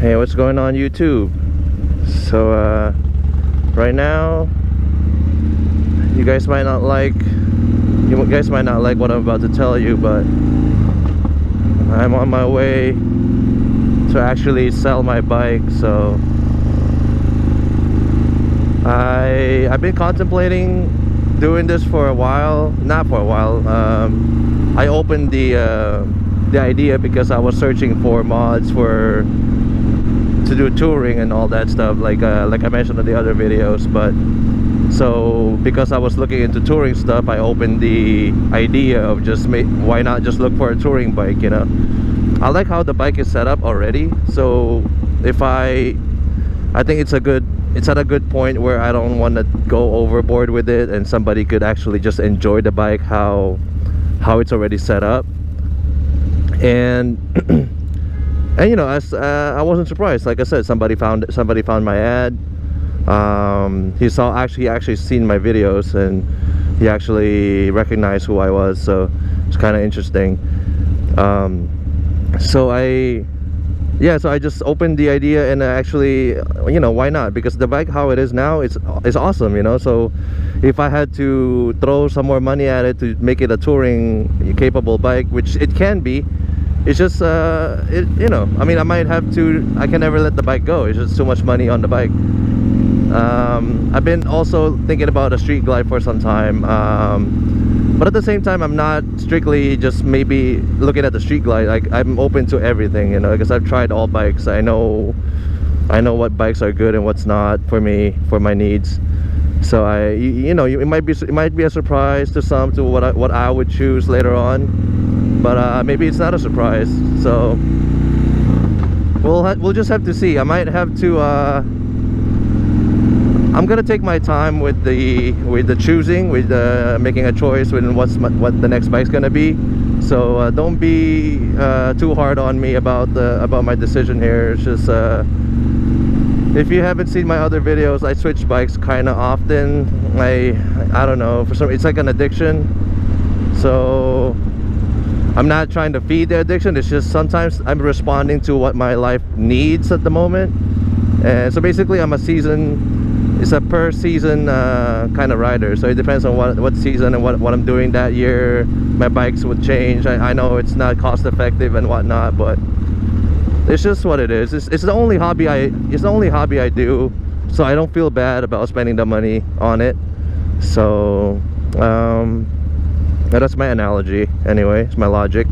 Hey, what's going on YouTube? So right now you guys might not like what I'm about to tell you, but I'm on my way to actually sell my bike. So I've been contemplating doing this for a while. Not for a while. I opened the idea because I was searching for mods to do touring and all that stuff, like I mentioned in the other videos. But so because I was looking into touring stuff, I opened the idea of why not just look for a touring bike, you know. I like how the bike is set up already. So if I think it's at a good point where I don't want to go overboard with it, and somebody could actually just enjoy the bike how it's already set up. And and you know, I wasn't surprised. Like I said, somebody found my ad. He actually seen my videos, and he actually recognized who I was. So it's kind of interesting. So I just opened the idea, and actually, you know, why not? Because the bike how it is now, it's awesome, you know. So if I had to throw some more money at it to make it a touring capable bike, which it can be, it's just you know, I mean, I can never let the bike go. It's just too much money on the bike. I've been also thinking about a street glide for some time, but at the same time, I'm not strictly just maybe looking at the street glide. Like, I'm open to everything, you know, because I've tried all bikes. I know what bikes are good and what's not for me, for my needs. So you know, it might be a surprise to some to what I would choose later on, but maybe it's not a surprise. So we'll just have to see. I might have to. I'm gonna take my time with the choosing, with making a choice with what the next bike's gonna be. So don't be too hard on me about my decision here. It's just if you haven't seen my other videos, I switch bikes kind of often. I don't know, it's like an addiction. So I'm not trying to feed the addiction. It's just sometimes I'm responding to what my life needs at the moment. And so basically, it's a per season kind of rider. So it depends on what season and what I'm doing that year. My bikes would change. I know it's not cost effective and whatnot, but it's just what it is. It's the only hobby I do, so I don't feel bad about spending the money on it. So that's my analogy anyway. It's my logic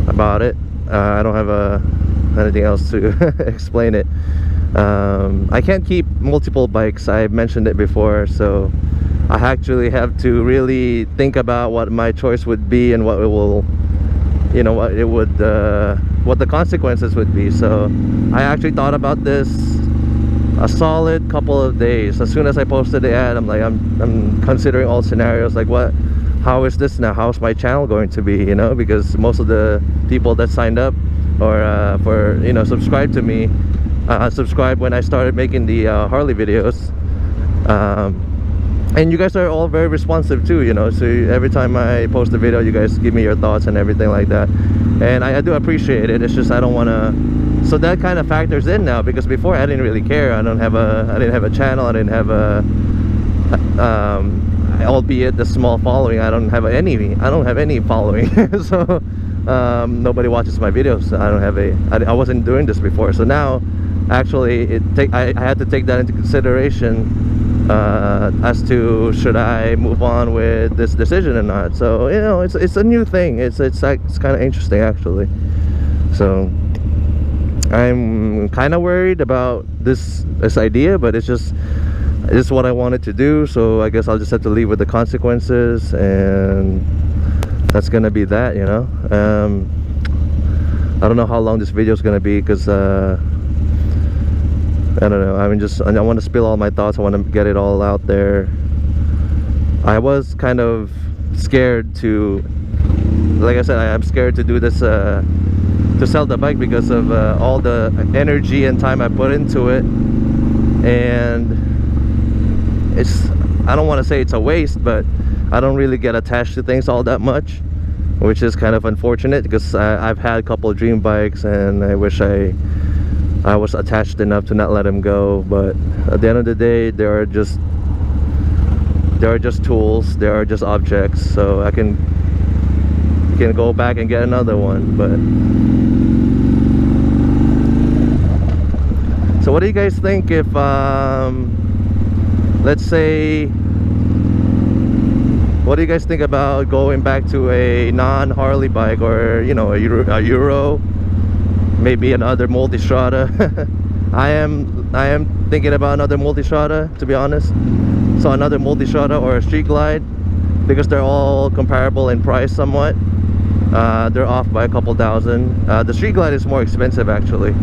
about it. I don't have anything else to explain it. I can't keep multiple bikes. I've mentioned it before, so I actually have to really think about what my choice would be and what it will, you know, what the consequences would be. So I actually thought about this a solid couple of days. As soon as I posted the ad, I'm like, I'm considering all scenarios, like how is this now? How's my channel going to be, you know? Because most of the people that signed up or for, you know, subscribe to me, subscribe when I started making the Harley videos, and you guys are all very responsive too, you know. So every time I post a video, you guys give me your thoughts and everything like that, and I do appreciate it. It's just I don't want to, so that kind of factors in now, because before I didn't really care. I didn't have a channel. I didn't have albeit the small following. I don't have any following. So nobody watches my videos. I wasn't doing this before. So now actually I had to take that into consideration as to should I move on with this decision or not. So, you know, it's a new thing. It's kind of interesting actually. So I'm kind of worried about this idea, but it's what I wanted to do. So I guess I'll just have to live with the consequences, and that's gonna be that, you know. I don't know how long this video is gonna be, because I don't know. I mean, I want to spill all my thoughts. I want to get it all out there. I was kind of scared to, like I said, I'm scared to do this, to sell the bike, because of all the energy and time I put into it. And I don't want to say it's a waste, but I don't really get attached to things all that much, which is kind of unfortunate, because I've had a couple of dream bikes, and I wish I I was attached enough to not let them go. But at the end of the day, they are just tools. They are just objects. So I can go back and get another one. But so what do you guys think if let's say, what do you guys think about going back to a non-Harley bike, or you know, a Euro, maybe another Multistrada? I am thinking about another Multistrada, to be honest. So another Multistrada or a Street Glide, because they're all comparable in price somewhat. They're off by a couple thousand. The Street Glide is more expensive actually.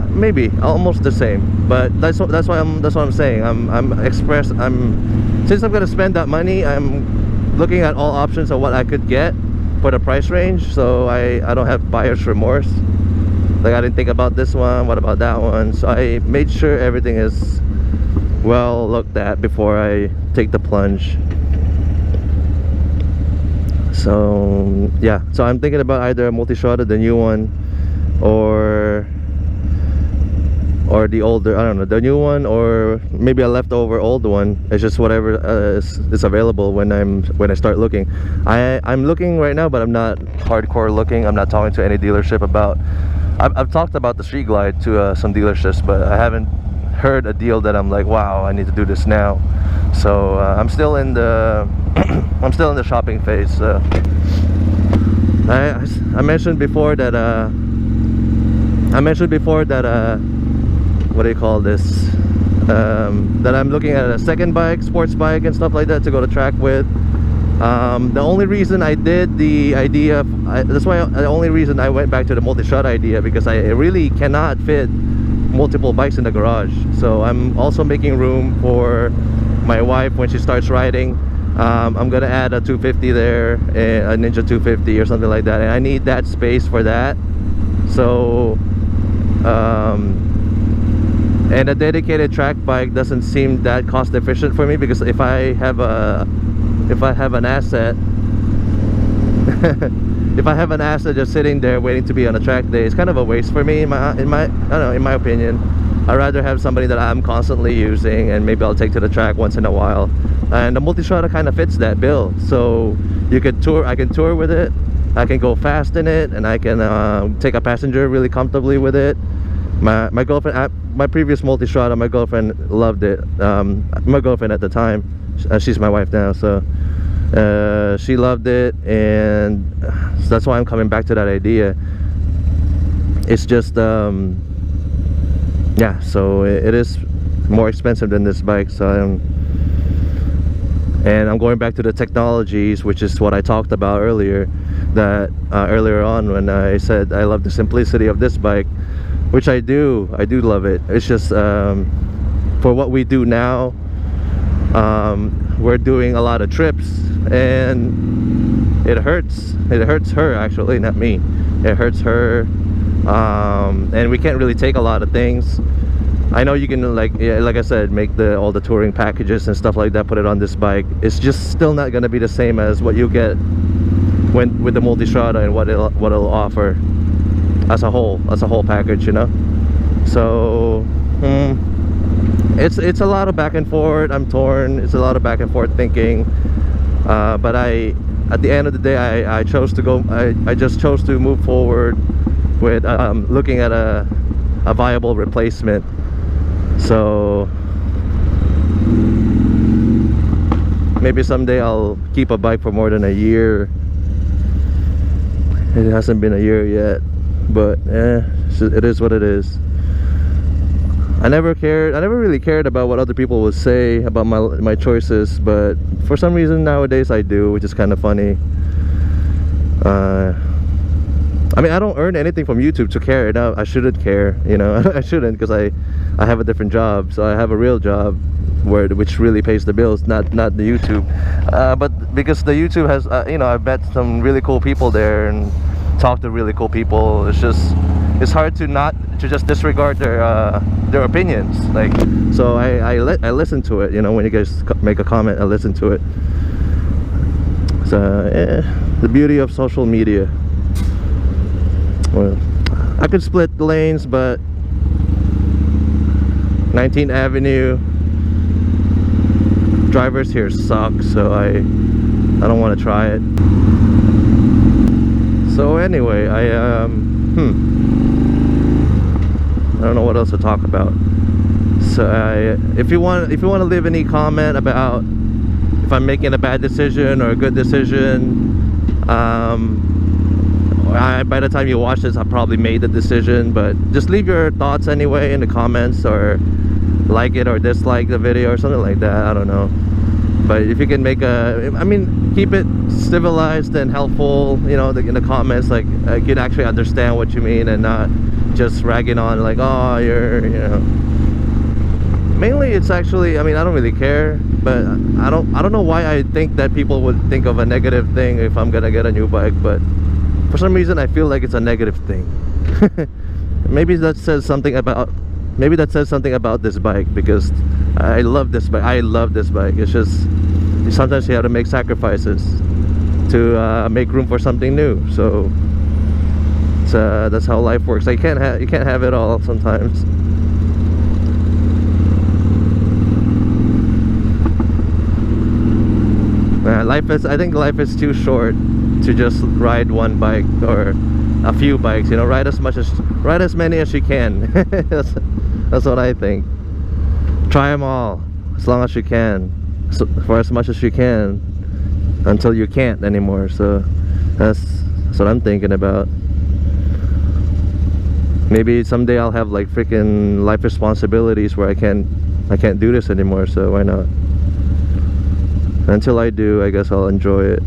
Maybe almost the same, but that's what I'm saying. Since I'm gonna spend that money, I'm looking at all options of what I could get for the price range, so I don't have buyer's remorse. Like, I didn't think about this one, what about that one? So I made sure everything is well looked at before I take the plunge. So yeah, so I'm thinking about either a Multistrada, the new one, or the older, I don't know, the new one, or maybe a leftover old one. It's just whatever is available when I start looking. I'm looking right now, but I'm not hardcore looking. I'm not talking to any dealership about. I've talked about the Street Glide to some dealerships, but I haven't heard a deal that I'm like, wow, I need to do this now. So I'm still in the I'm still in the shopping phase. I mentioned before that what do you call this, that I'm looking at a second bike, sports bike and stuff like that to go to track with. The only reason I did the idea, the only reason I went back to the Multistrada idea, because I really cannot fit multiple bikes in the garage. So I'm also making room for my wife when she starts riding. I'm gonna add a 250 there, a Ninja 250 or something like that, and I need that space for that. So and a dedicated track bike doesn't seem that cost efficient for me, because if I have an asset if I have an asset just sitting there waiting to be on a track day, it's kind of a waste for me, in my I don't know, in my opinion. I'd rather have somebody that I'm constantly using and maybe I'll take to the track once in a while. And the Multistrada kind of fits that bill. So you could tour, I can tour with it, I can go fast in it, and I can take a passenger really comfortably with it. My girlfriend, my previous Multistrada, my girlfriend loved it. My girlfriend at the time, she's my wife now, so she loved it, and so that's why I'm coming back to that idea. It's just yeah, so it is more expensive than this bike. So I'm going back to the technologies, which is what I talked about earlier, that earlier on when I said I love the simplicity of this bike, which I do love it. It's just for what we do now, we're doing a lot of trips, and it hurts her, actually, not me. It hurts her, and we can't really take a lot of things. I know you can, like I said, make all the touring packages and stuff like that, put it on this bike. It's just still not going to be the same as what you get with the Multistrada and what it'll offer as a whole package, you know. So it's a lot of back and forth. I'm torn. It's a lot of back and forth thinking, but at the end of the day, I chose to go. I just chose to move forward with looking at a viable replacement. So maybe someday I'll keep a bike for more than a year. It hasn't been a year yet, but it is what it is. I never really cared about what other people would say about my choices, but for some reason nowadays I do, which is kind of funny. I mean, I don't earn anything from YouTube to care. No, I shouldn't care, you know. I shouldn't, because I have a different job. So I have a real job which really pays the bills, not the YouTube. But because the YouTube has, you know, I've met some really cool people there and talked to really cool people. It's hard to just disregard their opinions. Like, so I listen to it, you know. When you guys make a comment, I listen to it. So the beauty of social media. Well, I could split the lanes, but 19th Avenue drivers here suck, so I don't want to try it. So anyway, I don't know what else to talk about. So if you want to leave any comment about if I'm making a bad decision or a good decision, by the time you watch this, I probably made the decision, but just leave your thoughts anyway in the comments, or like it or dislike the video or something like that. I don't know, but if you can make keep it civilized and helpful, you know, in the comments, like I can actually understand what you mean and not just ragging on like, oh, you're, you know. Mainly it's actually, I don't really care, but I don't know why I think that people would think of a negative thing if I'm gonna get a new bike, but for some reason I feel like it's a negative thing. Maybe that says something about this bike, because I love this bike. It's just sometimes you have to make sacrifices to make room for something new. So that's how life works. You can't have it all sometimes. I think life is too short to just ride one bike or a few bikes, you know. Ride as many as you can. That's what I think. Try them all as long as you can, for as much as you can, until you can't anymore. So that's what I'm thinking about. Maybe someday I'll have like freaking life responsibilities where I can't do this anymore, so why not? Until I do, I guess I'll enjoy it.